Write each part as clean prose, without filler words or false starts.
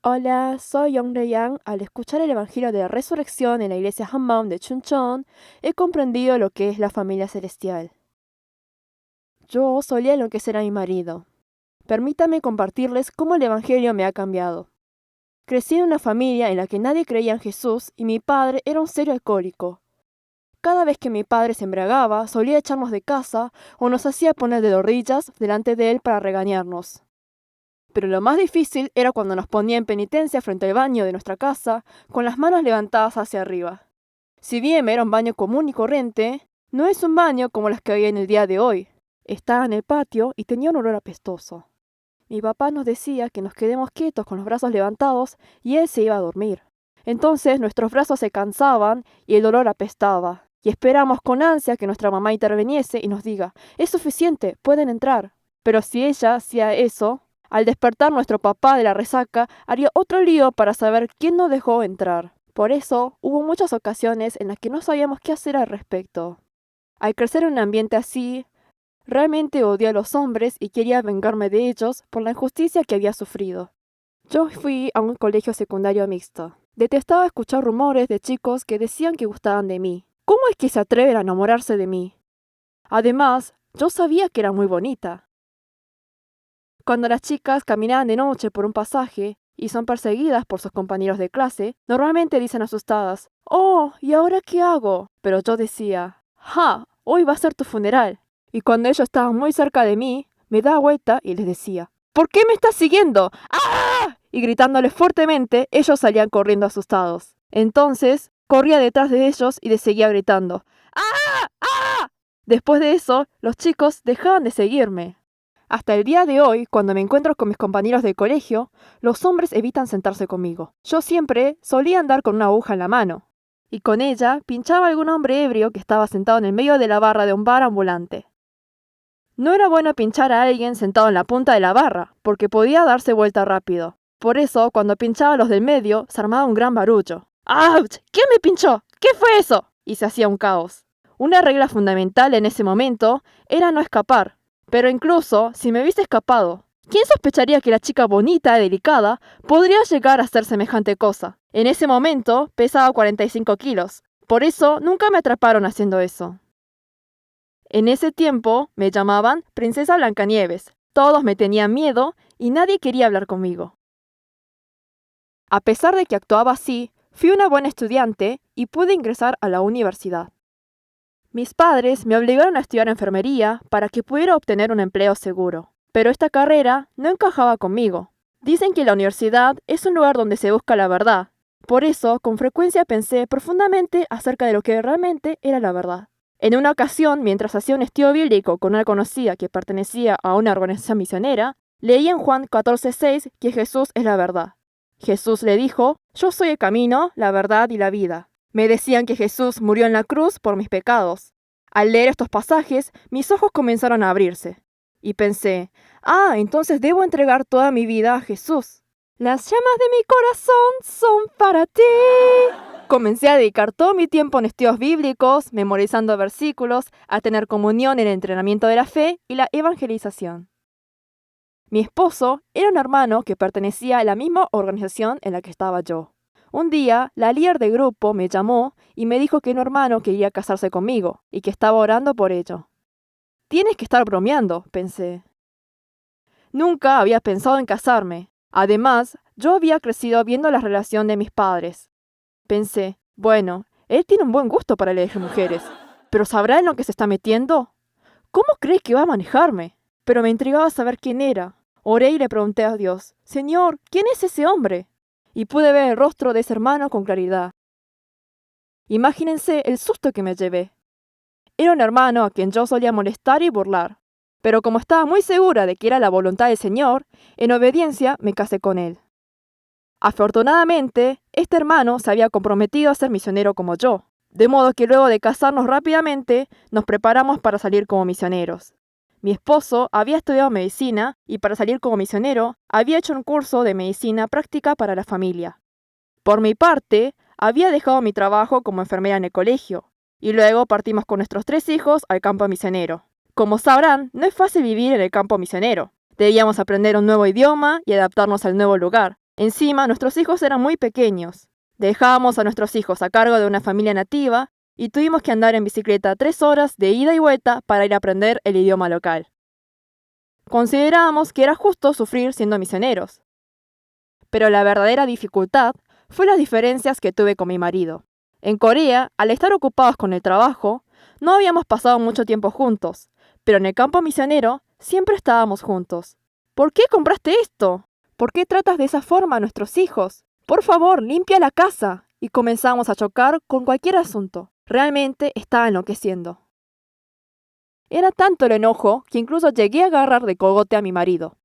Hola, soy Young Yang. Al escuchar el Evangelio de la Resurrección en la iglesia Hammam de Chuncheon, he comprendido lo que es la familia celestial. Yo solía enloquecer a mi marido. Permítame compartirles cómo el Evangelio me ha cambiado. Crecí en una familia en la que nadie creía en Jesús y mi padre era un serio alcohólico. Cada vez que mi padre se embriagaba, solía echarnos de casa o nos hacía poner de rodillas delante de él para regañarnos. Pero lo más difícil era cuando nos ponía en penitencia frente al baño de nuestra casa, con las manos levantadas hacia arriba. Si bien era un baño común y corriente, no es un baño como las que había en el día de hoy. Estaba en el patio y tenía un olor apestoso. Mi papá nos decía que nos quedemos quietos con los brazos levantados y él se iba a dormir. Entonces nuestros brazos se cansaban y el olor apestaba. Y esperamos con ansia que nuestra mamá interviniese y nos diga, es suficiente, pueden entrar. Pero si ella hacía eso, al despertar nuestro papá de la resaca, haría otro lío para saber quién nos dejó entrar. Por eso, hubo muchas ocasiones en las que no sabíamos qué hacer al respecto. Al crecer en un ambiente así, realmente odié a los hombres y quería vengarme de ellos por la injusticia que había sufrido. Yo fui a un colegio secundario mixto. Detestaba escuchar rumores de chicos que decían que gustaban de mí. ¿Cómo es que se atreven a enamorarse de mí? Además, yo sabía que era muy bonita. Cuando las chicas caminan de noche por un pasaje y son perseguidas por sus compañeros de clase, normalmente dicen asustadas, «Oh, ¿y ahora qué hago?». Pero yo decía, «Ja, hoy va a ser tu funeral». Y cuando ellos estaban muy cerca de mí, me daba vuelta y les decía, «¿Por qué me estás siguiendo? ¡Ah!». Y gritándoles fuertemente, ellos salían corriendo asustados. Entonces, corría detrás de ellos y les seguía gritando, «¡Ah! ¡Ah!». Después de eso, los chicos dejaban de seguirme. Hasta el día de hoy, cuando me encuentro con mis compañeros de colegio, los hombres evitan sentarse conmigo. Yo siempre solía andar con una aguja en la mano, y con ella pinchaba a algún hombre ebrio que estaba sentado en el medio de la barra de un bar ambulante. No era bueno pinchar a alguien sentado en la punta de la barra, porque podía darse vuelta rápido. Por eso, cuando pinchaba a los del medio, se armaba un gran barullo. ¡Auch! ¿Quién me pinchó? ¿Qué fue eso? Y se hacía un caos. Una regla fundamental en ese momento era no escapar. Pero incluso si me hubiese escapado, ¿quién sospecharía que la chica bonita y delicada podría llegar a hacer semejante cosa? En ese momento pesaba 45 kilos, por eso nunca me atraparon haciendo eso. En ese tiempo me llamaban Princesa Blancanieves, todos me tenían miedo y nadie quería hablar conmigo. A pesar de que actuaba así, fui una buena estudiante y pude ingresar a la universidad. Mis padres me obligaron a estudiar enfermería para que pudiera obtener un empleo seguro, pero esta carrera no encajaba conmigo. Dicen que la universidad es un lugar donde se busca la verdad. Por eso, con frecuencia pensé profundamente acerca de lo que realmente era la verdad. En una ocasión, mientras hacía un estudio bíblico con una conocida que pertenecía a una organización misionera, leí en Juan 14:6 que Jesús es la verdad. Jesús le dijo, «Yo soy el camino, la verdad y la vida». Me decían que Jesús murió en la cruz por mis pecados. Al leer estos pasajes, mis ojos comenzaron a abrirse. Y pensé, entonces debo entregar toda mi vida a Jesús. Las llamas de mi corazón son para ti. Comencé a dedicar todo mi tiempo en estudios bíblicos, memorizando versículos, a tener comunión en el entrenamiento de la fe y la evangelización. Mi esposo era un hermano que pertenecía a la misma organización en la que estaba yo. Un día, la líder del grupo me llamó y me dijo que un hermano quería casarse conmigo y que estaba orando por ello. Tienes que estar bromeando, pensé. Nunca había pensado en casarme. Además, yo había crecido viendo la relación de mis padres. Pensé, bueno, él tiene un buen gusto para elegir mujeres, pero ¿sabrá en lo que se está metiendo? ¿Cómo cree que va a manejarme? Pero me intrigaba saber quién era. Oré y le pregunté a Dios, Señor, ¿quién es ese hombre? Y pude ver el rostro de ese hermano con claridad. Imagínense el susto que me llevé. Era un hermano a quien yo solía molestar y burlar, pero como estaba muy segura de que era la voluntad del Señor, en obediencia me casé con él. Afortunadamente, este hermano se había comprometido a ser misionero como yo, de modo que luego de casarnos rápidamente, nos preparamos para salir como misioneros. Mi esposo había estudiado medicina y para salir como misionero había hecho un curso de medicina práctica para la familia. Por mi parte, había dejado mi trabajo como enfermera en el colegio y luego partimos con nuestros 3 hijos al campo misionero. Como sabrán, no es fácil vivir en el campo misionero. Debíamos aprender un nuevo idioma y adaptarnos al nuevo lugar, Encima, nuestros hijos eran muy pequeños. Dejábamos a nuestros hijos a cargo de una familia nativa y tuvimos que andar en bicicleta 3 horas de ida y vuelta para ir a aprender el idioma local. Considerábamos que era justo sufrir siendo misioneros. Pero la verdadera dificultad fue las diferencias que tuve con mi marido. En Corea, al estar ocupados con el trabajo, no habíamos pasado mucho tiempo juntos, pero en el campo misionero siempre estábamos juntos. ¿Por qué compraste esto? ¿Por qué tratas de esa forma a nuestros hijos? Por favor, limpia la casa. Y comenzamos a chocar con cualquier asunto. Realmente estaba enloqueciendo. Era tanto el enojo que incluso llegué a agarrar de cogote a mi marido.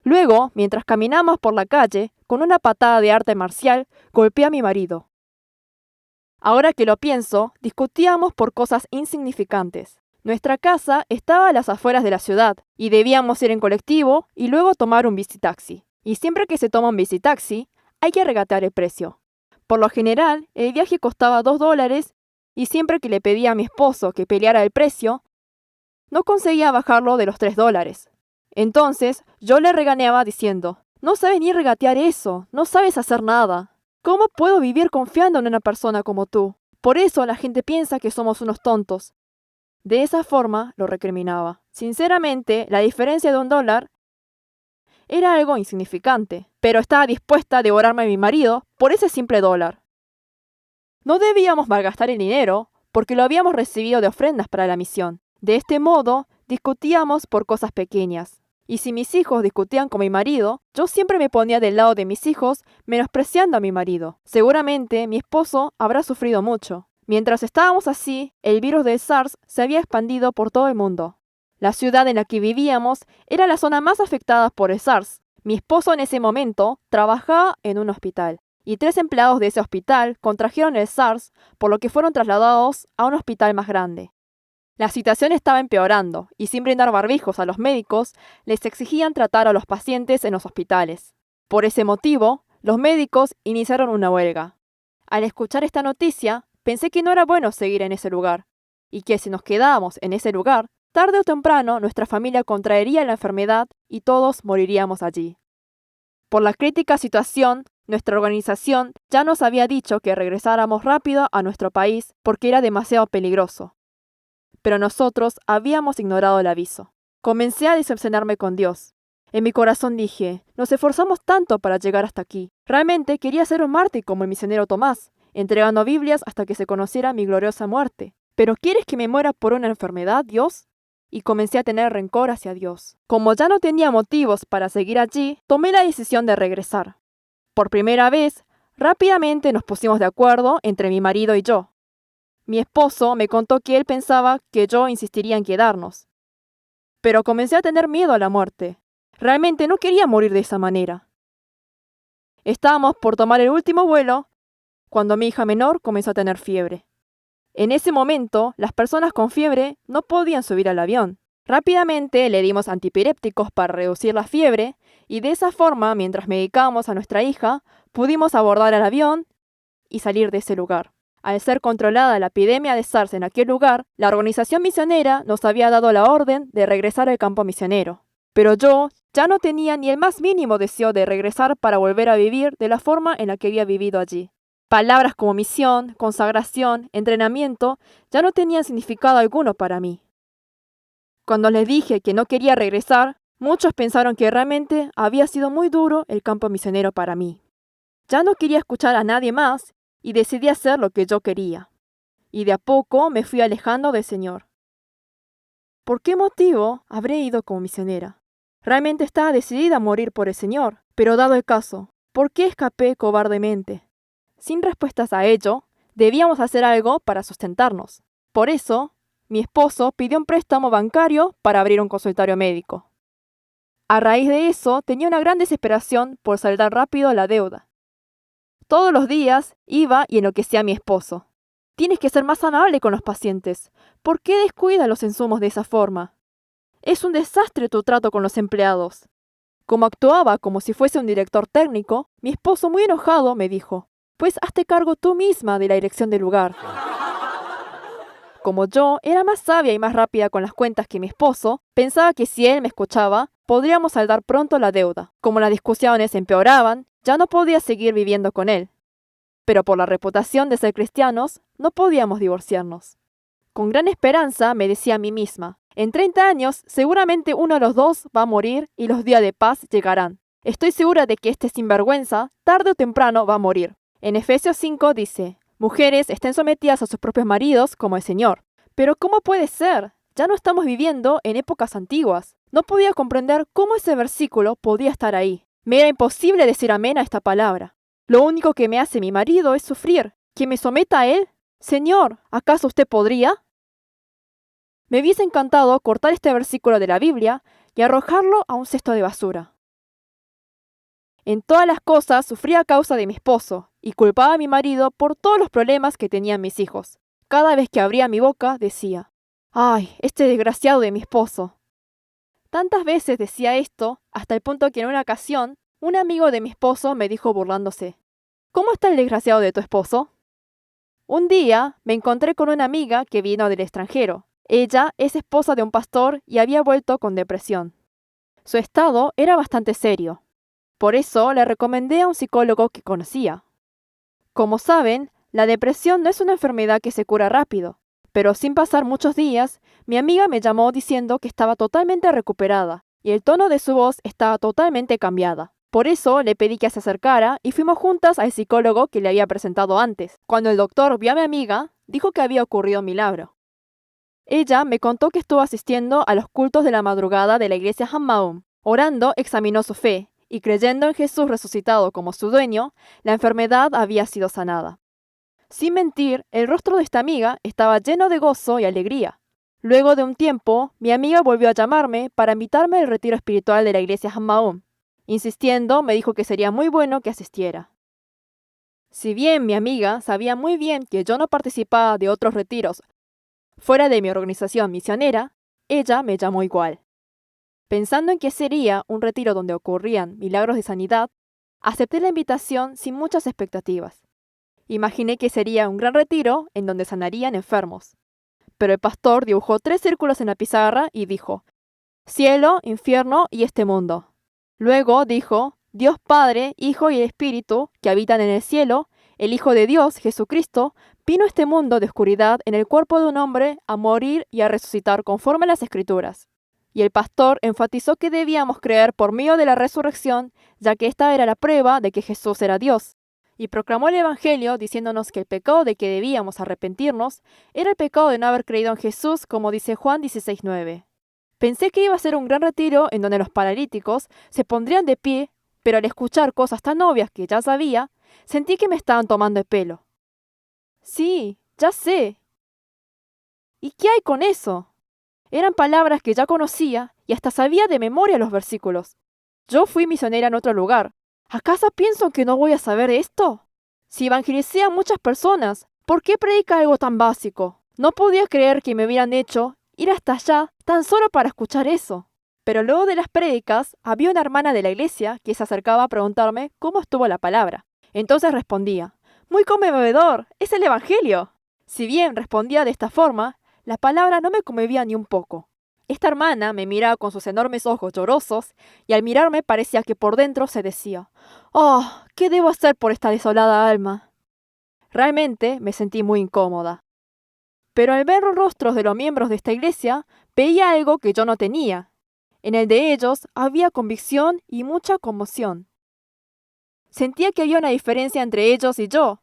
Luego, mientras caminamos por la calle, con una patada de arte marcial, golpeé a mi marido. Ahora que lo pienso, discutíamos por cosas insignificantes. Nuestra casa estaba a las afueras de la ciudad y debíamos ir en colectivo y luego tomar un bicitaxi. Y siempre que se toma un bicitaxi, hay que regatear el precio. Por lo general, el viaje costaba $2 y siempre que le pedía a mi esposo que peleara el precio, no conseguía bajarlo de los $3. Entonces, yo le regañaba diciendo, no sabes ni regatear eso, no sabes hacer nada. ¿Cómo puedo vivir confiando en una persona como tú? Por eso la gente piensa que somos unos tontos. De esa forma lo recriminaba. Sinceramente, la diferencia de $1 era algo insignificante, pero estaba dispuesta a devorarme a mi marido por ese simple $1. No debíamos malgastar el dinero porque lo habíamos recibido de ofrendas para la misión. De este modo, discutíamos por cosas pequeñas. Y si mis hijos discutían con mi marido, yo siempre me ponía del lado de mis hijos, menospreciando a mi marido. Seguramente mi esposo habrá sufrido mucho. Mientras estábamos así, el virus del SARS se había expandido por todo el mundo. La ciudad en la que vivíamos era la zona más afectada por el SARS. Mi esposo en ese momento trabajaba en un hospital, y 3 empleados de ese hospital contrajeron el SARS, por lo que fueron trasladados a un hospital más grande. La situación estaba empeorando, y sin brindar barbijos a los médicos, les exigían tratar a los pacientes en los hospitales. Por ese motivo, los médicos iniciaron una huelga. Al escuchar esta noticia, pensé que no era bueno seguir en ese lugar, y que si nos quedábamos en ese lugar, tarde o temprano nuestra familia contraería la enfermedad y todos moriríamos allí. Por la crítica situación, nuestra organización ya nos había dicho que regresáramos rápido a nuestro país porque era demasiado peligroso. Pero nosotros habíamos ignorado el aviso. Comencé a decepcionarme con Dios. En mi corazón dije, nos esforzamos tanto para llegar hasta aquí. Realmente quería ser un mártir como el misionero Tomás, entregando Biblias hasta que se conociera mi gloriosa muerte. ¿Pero quieres que me muera por una enfermedad, Dios? Y comencé a tener rencor hacia Dios. Como ya no tenía motivos para seguir allí, tomé la decisión de regresar. Por primera vez, rápidamente nos pusimos de acuerdo entre mi marido y yo. Mi esposo me contó que él pensaba que yo insistiría en quedarnos. Pero comencé a tener miedo a la muerte. Realmente no quería morir de esa manera. Estábamos por tomar el último vuelo cuando mi hija menor comenzó a tener fiebre. En ese momento, las personas con fiebre no podían subir al avión. Rápidamente le dimos antiepilépticos para reducir la fiebre y de esa forma, mientras medicábamos a nuestra hija, pudimos abordar el avión y salir de ese lugar. Al ser controlada la epidemia de SARS en aquel lugar, la organización misionera nos había dado la orden de regresar al campo misionero. Pero yo ya no tenía ni el más mínimo deseo de regresar para volver a vivir de la forma en la que había vivido allí. Palabras como misión, consagración, entrenamiento ya no tenían significado alguno para mí. Cuando les dije que no quería regresar, muchos pensaron que realmente había sido muy duro el campo misionero para mí. Ya no quería escuchar a nadie más y decidí hacer lo que yo quería. Y de a poco me fui alejando del Señor. ¿Por qué motivo habré ido como misionera? Realmente estaba decidida a morir por el Señor, pero dado el caso, ¿por qué escapé cobardemente? Sin respuestas a ello, debíamos hacer algo para sustentarnos. Por eso, mi esposo pidió un préstamo bancario para abrir un consultorio médico. A raíz de eso, tenía una gran desesperación por saldar rápido la deuda. Todos los días iba y enloquecía a mi esposo. Tienes que ser más amable con los pacientes. ¿Por qué descuidas los insumos de esa forma? Es un desastre tu trato con los empleados. Como actuaba como si fuese un director técnico, mi esposo, muy enojado, me dijo, pues hazte cargo tú misma de la dirección del lugar. Como yo era más sabia y más rápida con las cuentas que mi esposo, pensaba que si él me escuchaba, podríamos saldar pronto la deuda. Como las discusiones empeoraban, ya no podía seguir viviendo con él. Pero por la reputación de ser cristianos, no podíamos divorciarnos. Con gran esperanza me decía a mí misma, en 30 años seguramente uno de los dos va a morir y los días de paz llegarán. Estoy segura de que este sinvergüenza, tarde o temprano, va a morir. En Efesios 5 dice, mujeres estén sometidas a sus propios maridos como el Señor. Pero ¿cómo puede ser? Ya no estamos viviendo en épocas antiguas. No podía comprender cómo ese versículo podía estar ahí. Me era imposible decir amén a esta palabra. Lo único que me hace mi marido es sufrir. ¿Que me someta a él? Señor, ¿acaso usted podría? Me hubiese encantado cortar este versículo de la Biblia y arrojarlo a un cesto de basura. En todas las cosas sufría a causa de mi esposo y culpaba a mi marido por todos los problemas que tenían mis hijos. Cada vez que abría mi boca decía, ¡ay, este desgraciado de mi esposo! Tantas veces decía esto hasta el punto que en una ocasión un amigo de mi esposo me dijo burlándose, ¿cómo está el desgraciado de tu esposo? Un día me encontré con una amiga que vino del extranjero. Ella es esposa de un pastor y había vuelto con depresión. Su estado era bastante serio. Por eso le recomendé a un psicólogo que conocía. Como saben, la depresión no es una enfermedad que se cura rápido, pero sin pasar muchos días, mi amiga me llamó diciendo que estaba totalmente recuperada y el tono de su voz estaba totalmente cambiada. Por eso le pedí que se acercara y fuimos juntas al psicólogo que le había presentado antes. Cuando el doctor vio a mi amiga, dijo que había ocurrido un milagro. Ella me contó que estuvo asistiendo a los cultos de la madrugada de la iglesia Hammaum. Orando, examinó su fe, y creyendo en Jesús resucitado como su dueño, la enfermedad había sido sanada. Sin mentir, el rostro de esta amiga estaba lleno de gozo y alegría. Luego de un tiempo, mi amiga volvió a llamarme para invitarme al retiro espiritual de la iglesia Hammaum. Insistiendo, me dijo que sería muy bueno que asistiera. Si bien mi amiga sabía muy bien que yo no participaba de otros retiros fuera de mi organización misionera, ella me llamó igual. Pensando en que sería un retiro donde ocurrían milagros de sanidad, acepté la invitación sin muchas expectativas. Imaginé que sería un gran retiro en donde sanarían enfermos. Pero el pastor dibujó 3 círculos en la pizarra y dijo, cielo, infierno y este mundo. Luego dijo, Dios Padre, Hijo y Espíritu, que habitan en el cielo, el Hijo de Dios, Jesucristo, vino a este mundo de oscuridad en el cuerpo de un hombre a morir y a resucitar conforme a las Escrituras. Y el pastor enfatizó que debíamos creer por medio de la resurrección, ya que esta era la prueba de que Jesús era Dios. Y proclamó el Evangelio diciéndonos que el pecado de que debíamos arrepentirnos era el pecado de no haber creído en Jesús, como dice Juan 16:9. Pensé que iba a ser un gran retiro en donde los paralíticos se pondrían de pie, pero al escuchar cosas tan obvias que ya sabía, sentí que me estaban tomando el pelo. Sí, ya sé. ¿Y qué hay con eso? Eran palabras que ya conocía y hasta sabía de memoria los versículos. Yo fui misionera en otro lugar. ¿Acaso pienso que no voy a saber esto? Si evangelicé a muchas personas, ¿por qué predica algo tan básico? No podía creer que me hubieran hecho ir hasta allá tan solo para escuchar eso. Pero luego de las prédicas, había una hermana de la iglesia que se acercaba a preguntarme cómo estuvo la palabra. Entonces respondía, muy conmovedor, es el Evangelio. Si bien respondía de esta forma, la palabra no me conmovía ni un poco. Esta hermana me miraba con sus enormes ojos llorosos y al mirarme parecía que por dentro se decía, «Oh, ¿qué debo hacer por esta desolada alma?» Realmente me sentí muy incómoda. Pero al ver los rostros de los miembros de esta iglesia, veía algo que yo no tenía. En el de ellos había convicción y mucha conmoción. Sentía que había una diferencia entre ellos y yo,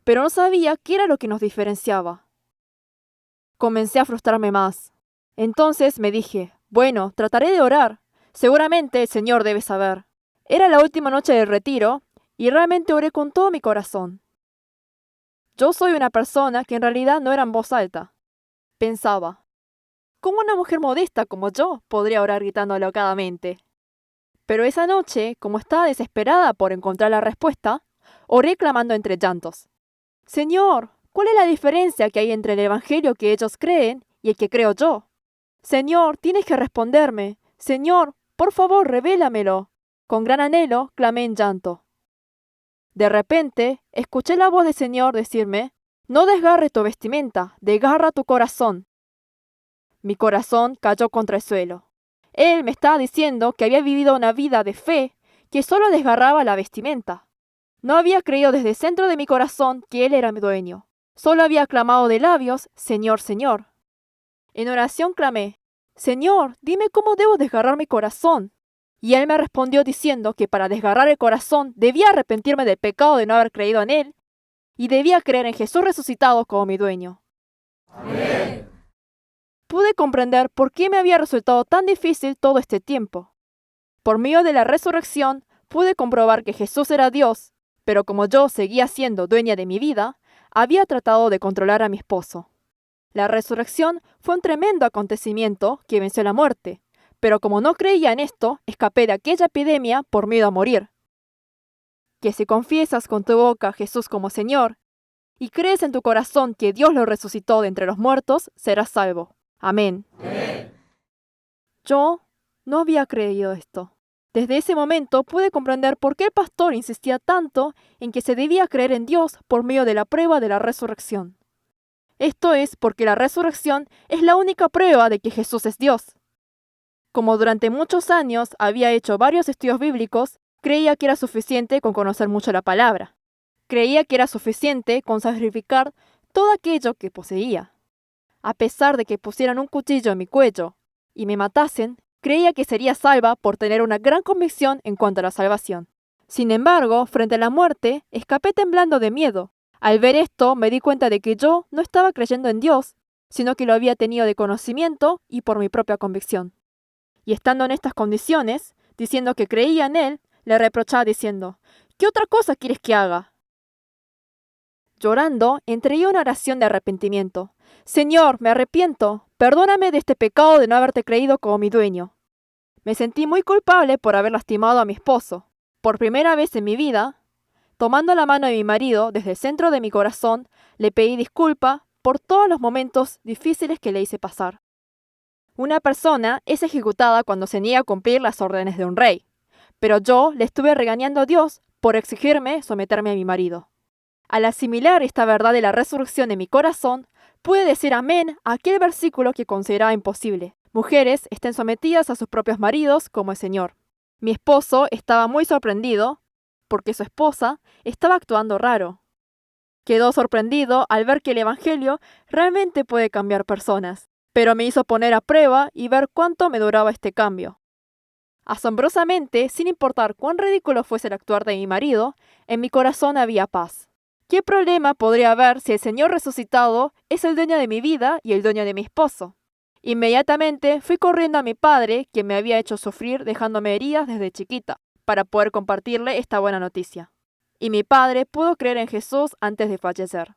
pero no sabía qué era lo que nos diferenciaba. Comencé a frustrarme más. Entonces me dije, bueno, trataré de orar. Seguramente el Señor debe saber. Era la última noche del retiro y realmente oré con todo mi corazón. Yo soy una persona que en realidad no era en voz alta. Pensaba, ¿cómo una mujer modesta como yo podría orar gritando alocadamente? Pero esa noche, como estaba desesperada por encontrar la respuesta, oré clamando entre llantos. Señor, ¿cuál es la diferencia que hay entre el evangelio que ellos creen y el que creo yo? Señor, tienes que responderme. Señor, por favor, revélamelo. Con gran anhelo, clamé en llanto. De repente, escuché la voz del Señor decirme, no desgarre tu vestimenta, desgarra tu corazón. Mi corazón cayó contra el suelo. Él me estaba diciendo que había vivido una vida de fe que solo desgarraba la vestimenta. No había creído desde el centro de mi corazón que Él era mi dueño. Solo había clamado de labios, Señor, Señor. En oración clamé, Señor, dime cómo debo desgarrar mi corazón. Y Él me respondió diciendo que para desgarrar el corazón debía arrepentirme del pecado de no haber creído en Él y debía creer en Jesús resucitado como mi dueño. Amén. Pude comprender por qué me había resultado tan difícil todo este tiempo. Por medio de la resurrección, pude comprobar que Jesús era Dios, pero como yo seguía siendo dueña de mi vida, había tratado de controlar a mi esposo. La resurrección fue un tremendo acontecimiento que venció la muerte, pero como no creía en esto, escapé de aquella epidemia por miedo a morir. Que si confiesas con tu boca a Jesús como Señor, y crees en tu corazón que Dios lo resucitó de entre los muertos, serás salvo. Amén. Amén. Yo no había creído esto. Desde ese momento pude comprender por qué el pastor insistía tanto en que se debía creer en Dios por medio de la prueba de la resurrección. Esto es porque la resurrección es la única prueba de que Jesús es Dios. Como durante muchos años había hecho varios estudios bíblicos, creía que era suficiente con conocer mucho la palabra. Creía que era suficiente con sacrificar todo aquello que poseía. A pesar de que pusieran un cuchillo en mi cuello y me matasen, creía que sería salva por tener una gran convicción en cuanto a la salvación. Sin embargo, frente a la muerte, escapé temblando de miedo. Al ver esto, me di cuenta de que yo no estaba creyendo en Dios, sino que lo había tenido de conocimiento y por mi propia convicción. Y estando en estas condiciones, diciendo que creía en Él, le reprochaba diciendo, ¿qué otra cosa quieres que haga? Llorando, entregué una oración de arrepentimiento. Señor, me arrepiento, perdóname de este pecado de no haberte creído como mi dueño. Me sentí muy culpable por haber lastimado a mi esposo. Por primera vez en mi vida, tomando la mano de mi marido desde el centro de mi corazón, le pedí disculpa por todos los momentos difíciles que le hice pasar. Una persona es ejecutada cuando se niega a cumplir las órdenes de un rey, pero yo le estuve regañando a Dios por exigirme someterme a mi marido. Al asimilar esta verdad de la resurrección en mi corazón, pude decir amén a aquel versículo que consideraba imposible. Mujeres estén sometidas a sus propios maridos como el Señor. Mi esposo estaba muy sorprendido porque su esposa estaba actuando raro. Quedó sorprendido al ver que el Evangelio realmente puede cambiar personas, pero me hizo poner a prueba y ver cuánto me duraba este cambio. Asombrosamente, sin importar cuán ridículo fuese el actuar de mi marido, en mi corazón había paz. ¿Qué problema podría haber si el Señor resucitado es el dueño de mi vida y el dueño de mi esposo? Inmediatamente fui corriendo a mi padre, quien me había hecho sufrir dejándome heridas desde chiquita, para poder compartirle esta buena noticia. Y mi padre pudo creer en Jesús antes de fallecer.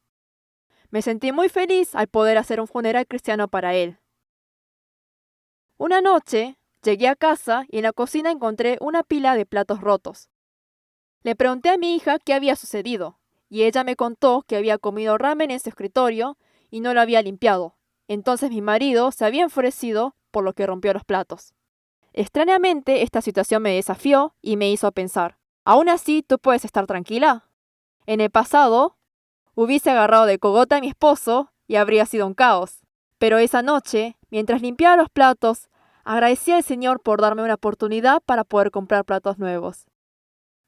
Me sentí muy feliz al poder hacer un funeral cristiano para él. Una noche, llegué a casa y en la cocina encontré una pila de platos rotos. Le pregunté a mi hija qué había sucedido, y ella me contó que había comido ramen en su escritorio y no lo había limpiado. Entonces mi marido se había enfurecido por lo que rompió los platos. Extrañamente, esta situación me desafió y me hizo pensar, ¿aún así tú puedes estar tranquila? En el pasado, hubiese agarrado de cogota a mi esposo y habría sido un caos. Pero esa noche, mientras limpiaba los platos, agradecí al Señor por darme una oportunidad para poder comprar platos nuevos.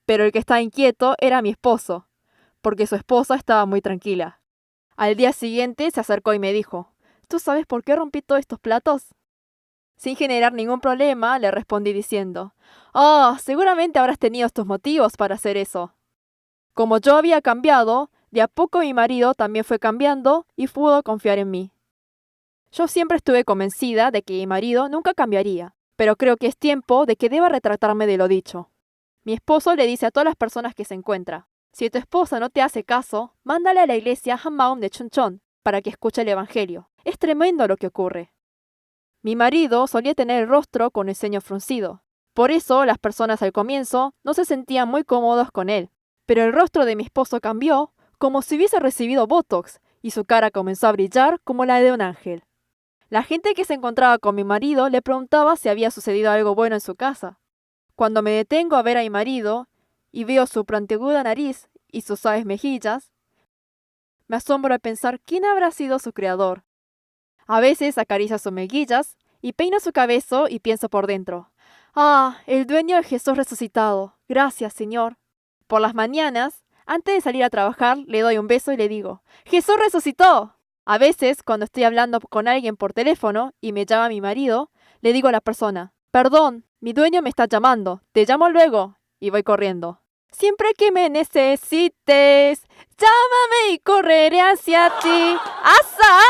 Pero el que estaba inquieto era mi esposo, porque su esposa estaba muy tranquila. Al día siguiente se acercó y me dijo, ¿tú sabes por qué rompí todos estos platos? Sin generar ningún problema, le respondí diciendo, «Oh, seguramente habrás tenido estos motivos para hacer eso». Como yo había cambiado, de a poco mi marido también fue cambiando y pudo confiar en mí. Yo siempre estuve convencida de que mi marido nunca cambiaría, pero creo que es tiempo de que deba retractarme de lo dicho. Mi esposo le dice a todas las personas que se encuentra, si tu esposa no te hace caso, mándale a la iglesia Hammaum de Chuncheon para que escuche el evangelio. Es tremendo lo que ocurre. Mi marido solía tener el rostro con el ceño fruncido. Por eso las personas al comienzo no se sentían muy cómodos con él. Pero el rostro de mi esposo cambió como si hubiese recibido Botox y su cara comenzó a brillar como la de un ángel. La gente que se encontraba con mi marido le preguntaba si había sucedido algo bueno en su casa. Cuando me detengo a ver a mi marido y veo su puntiaguda nariz y sus suaves mejillas, me asombro al pensar quién habrá sido su creador. A veces acaricia sus mejillas y peino su cabeza y pienso por dentro: ah, el dueño de Jesús resucitado. Gracias, Señor. Por las mañanas, antes de salir a trabajar, le doy un beso y le digo: ¡Jesús resucitó! A veces, cuando estoy hablando con alguien por teléfono y me llama mi marido, le digo a la persona: perdón, mi dueño me está llamando, te llamo luego. Y voy corriendo. Siempre que me necesites, llámame y correré hacia ti. ¡Asa!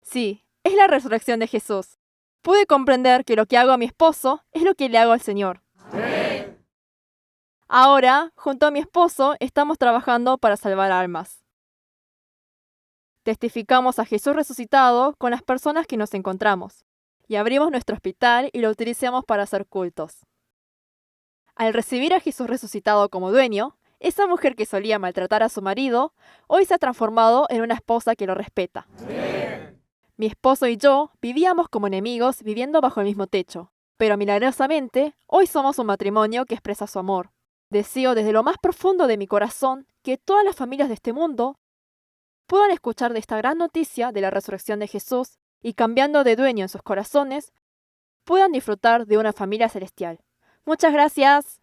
Sí, es la resurrección de Jesús. Pude comprender que lo que hago a mi esposo es lo que le hago al Señor. Amén. Ahora, junto a mi esposo, estamos trabajando para salvar almas. Testificamos a Jesús resucitado con las personas que nos encontramos, y abrimos nuestro hospital y lo utilizamos para hacer cultos. Al recibir a Jesús resucitado como dueño, esa mujer que solía maltratar a su marido, hoy se ha transformado en una esposa que lo respeta. Amén. Mi esposo y yo vivíamos como enemigos viviendo bajo el mismo techo, pero milagrosamente, hoy somos un matrimonio que expresa su amor. Deseo desde lo más profundo de mi corazón que todas las familias de este mundo puedan escuchar de esta gran noticia de la resurrección de Jesús y, cambiando de dueño en sus corazones, puedan disfrutar de una familia celestial. Muchas gracias.